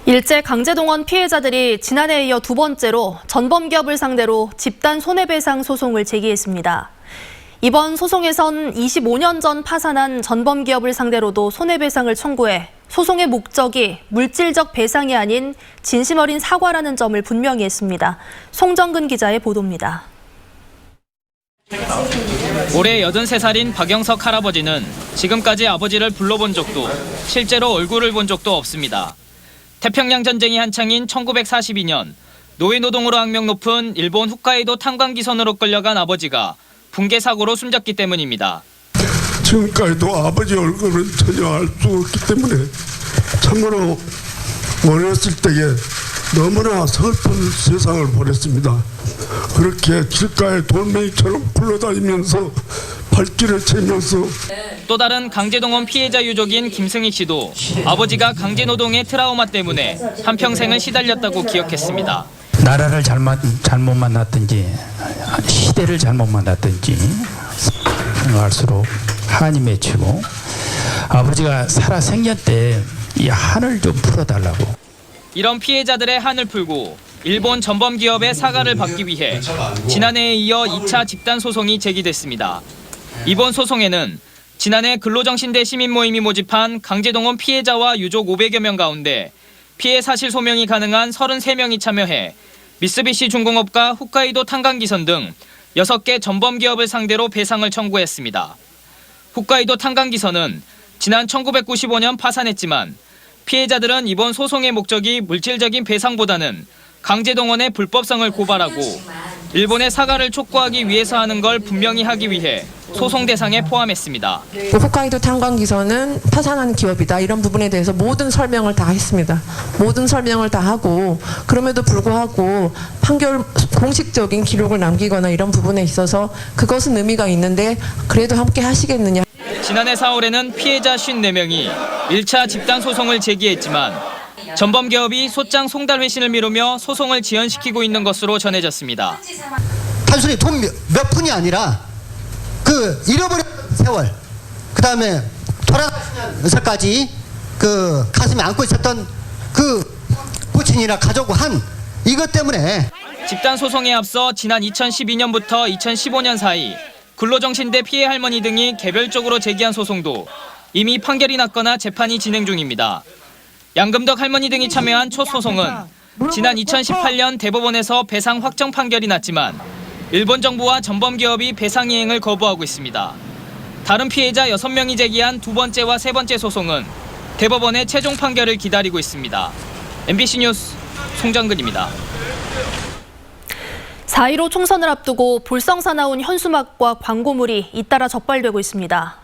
일제 강제동원 피해자들이 지난해에 이어 두 번째로 전범기업을 상대로 집단 손해배상 소송을 제기했습니다. 이번 소송에선 25년 전 파산한 전범기업을 상대로도 손해배상을 청구해 소송의 목적이 물질적 배상이 아닌 진심 어린 사과라는 점을 분명히 했습니다. 송정근 기자의 보도입니다. 올해 83살인 박영석 할아버지는 지금까지 아버지를 불러본 적도 실제로 얼굴을 본 적도 없습니다. 태평양 전쟁이 한창인 1942년 노예노동으로 악명 높은 일본 홋카이도 탄광기선으로 끌려간 아버지가 붕괴 사고로 숨졌기 때문입니다. 지금까지도 아버지 얼굴을 전혀 알 수 없기 때문에 참으로 어렸을 때에 너무나 슬픈 세상을 보냈습니다. 그렇게 길가에 돌멩이처럼 굴러다니면서 발길을 채면서 또 다른 강제동원 피해자 유족인 김승희 씨도 아버지가 강제노동의 트라우마 때문에 한평생을 시달렸다고 기억했습니다. 나라를 잘못 만났든지 시대를 잘못 만났든지 생각할수록 한이 맺히고 아버지가 살아 생전 때 이 한을 좀 풀어달라고. 이런 피해자들의 한을 풀고 일본 전범기업의 사과를 받기 위해 지난해에 이어 2차 집단 소송이 제기됐습니다. 이번 소송에는 지난해 근로정신대 시민모임이 모집한 강제동원 피해자와 유족 500여 명 가운데 피해 사실 소명이 가능한 33명이 참여해 미쓰비시 중공업과 홋카이도 탄광기선 등 6개 전범기업을 상대로 배상을 청구했습니다. 홋카이도 탄광기선은 지난 1995년 파산했지만 피해자들은 이번 소송의 목적이 물질적인 배상보다는 강제동원의 불법성을 고발하고 일본의 사과를 촉구하기 위해서 하는 걸 분명히 하기 위해 소송 대상에 포함했습니다. 홋카이도 탄광기선은 파산한 기업이다. 이런 부분에 대해서 모든 설명을 다 했습니다. 모든 설명을 다 하고 그럼에도 불구하고 판결 공식적인 기록을 남기거나 이런 부분에 있어서 그것은 의미가 있는데 그래도 함께 하시겠느냐. 지난해 4월에는 피해자 54명이 1차 집단 소송을 제기했지만 전범기업이 소장 송달 회신을 미루며 소송을 지연시키고 있는 것으로 전해졌습니다. 단순히 돈 몇 푼이 아니라 그 잃어버린 세월, 그 다음에 돌아가시면서까지 그 가슴에 안고 있었던 그 부친이나 가족 한 이것 때문에 집단 소송에 앞서 지난 2012년부터 2015년 사이 근로정신대 피해 할머니 등이 개별적으로 제기한 소송도 이미 판결이 났거나 재판이 진행 중입니다. 양금덕 할머니 등이 참여한 첫 소송은 지난 2018년 대법원에서 배상 확정 판결이 났지만 일본 정부와 전범기업이 배상 이행을 거부하고 있습니다. 다른 피해자 6명이 제기한 두 번째와 세 번째 소송은 대법원의 최종 판결을 기다리고 있습니다. MBC 뉴스 송정근입니다. 4.15 총선을 앞두고 불성사 나온 현수막과 광고물이 잇따라 적발되고 있습니다.